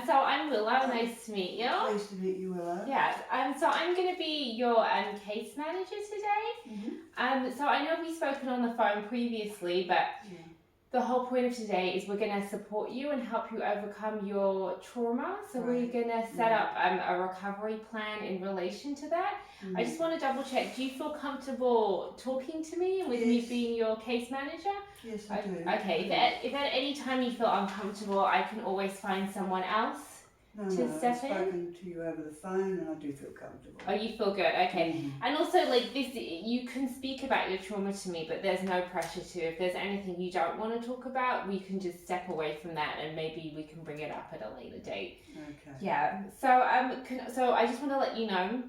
So I'm Willow. Nice to meet you. Nice to meet you, Willow. Yeah. So I'm going to be your case manager today. So I know we've spoken on the phone previously, but the whole point of today is we're going to support you and help you overcome your trauma. So we're going to set up a recovery plan in relation to that. I just want to double check. Do you feel comfortable talking to me and with me being your case manager? Yes, I do. Okay. If at any time you feel uncomfortable, I can always find someone else I've spoken to you over the phone and I do feel comfortable. Oh, you feel good, okay. And also, like this, you can speak about your trauma to me, but there's no pressure to. If there's anything you don't want to talk about, we can just step away from that and maybe we can bring it up at a later date. Okay. Yeah, so I just want to let you know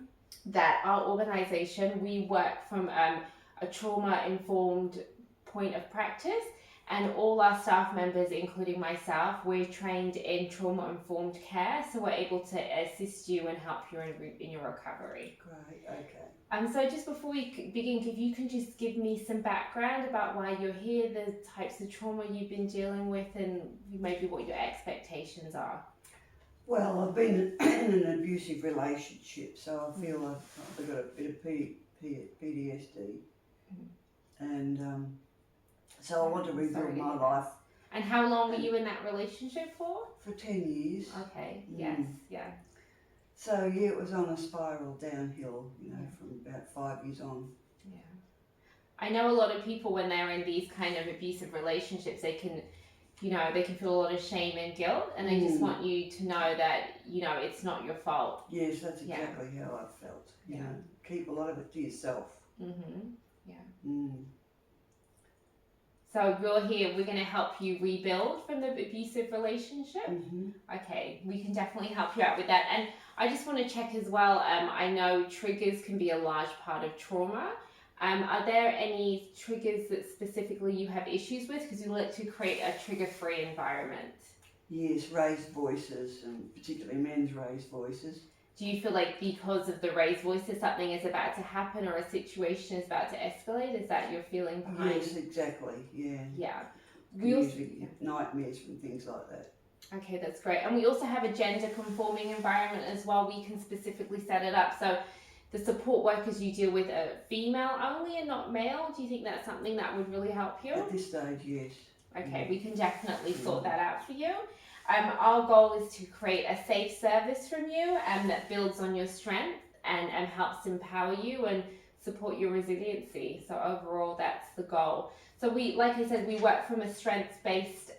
that our organisation, we work from a trauma-informed point of practice. And all our staff members, including myself, we're trained in trauma-informed care, so we're able to assist you and help you in your recovery. Great, okay. So just before we begin, if you can just give me some background about why you're here, the types of trauma you've been dealing with, and maybe what your expectations are. Well, I've been in an abusive relationship, so I feel I've got a bit of PTSD, and so I want to rebuild my life. And how long were you in that relationship for? For 10 years. Okay, yes, yeah. So it was on a spiral downhill, from about 5 years on. Yeah. I know a lot of people when they're in these kind of abusive relationships, they can feel a lot of shame and guilt, and they just want you to know that, it's not your fault. Yes, that's exactly how I felt. You know, keep a lot of it to yourself. So we're here, we're going to help you rebuild from the abusive relationship. Okay, we can definitely help you out with that. And I just want to check as well, I know triggers can be a large part of trauma. Are there any triggers that specifically you have issues with? Because we like to create a trigger-free environment. Yes, raised voices, and particularly men's raised voices. Do you feel like because of the raised voices, something is about to happen or a situation is about to escalate? Is that your feeling behind? Yes, exactly, yeah. Yeah. Usually nightmares from things like that. Okay, that's great. And we also have a gender-conforming environment as well. We can specifically set it up. So the support workers you deal with are female only and not male. Do you think that's something that would really help you? At this stage, yes. Okay, we can definitely sort that out for you. Our goal is to create a safe service from you that builds on your strength and helps empower you and support your resiliency. So overall, that's the goal. So like I said, we work from a strengths-based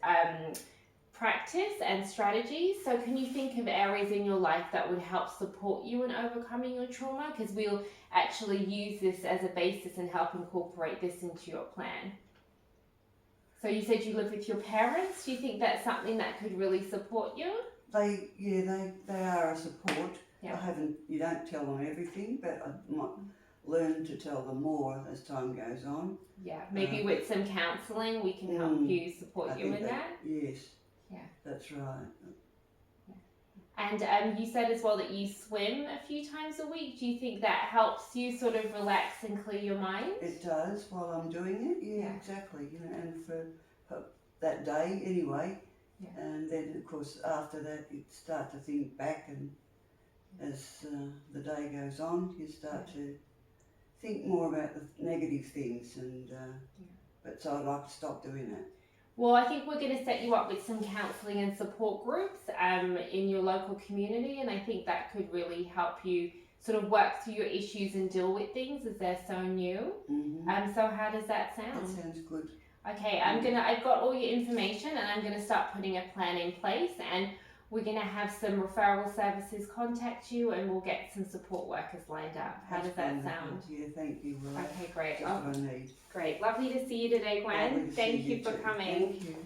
practice and strategies. So can you think of areas in your life that would help support you in overcoming your trauma? Because we'll actually use this as a basis and help incorporate this into your plan. So you said you live with your parents. Do you think that's something that could really support you? They are a support. Yeah. You don't tell them everything, but I might learn to tell them more as time goes on. Yeah, maybe with some counselling we can help you support you in that. Yes. Yeah. That's right. And you said as well that you swim a few times a week. Do you think that helps you sort of relax and clear your mind? It does while I'm doing it. Yeah. Exactly. And for that day anyway. Yeah. And then of course after that you start to think back, and as the day goes on you start to think more about the negative things, and but so I'd like to stop doing that. Well, I think we're going to set you up with some counselling and support groups in your local community, and I think that could really help you sort of work through your issues and deal with things as they're so new. So how does that sound? That sounds good. Okay, I've got all your information, and I'm going to start putting a plan in place, and we're going to have some referral services contact you, and we'll get some support workers lined up. How does that sound? Yeah, thank you. Okay, great. That's what I need. Great. Lovely to see you today, Gwen. Thank you for coming. Thank you.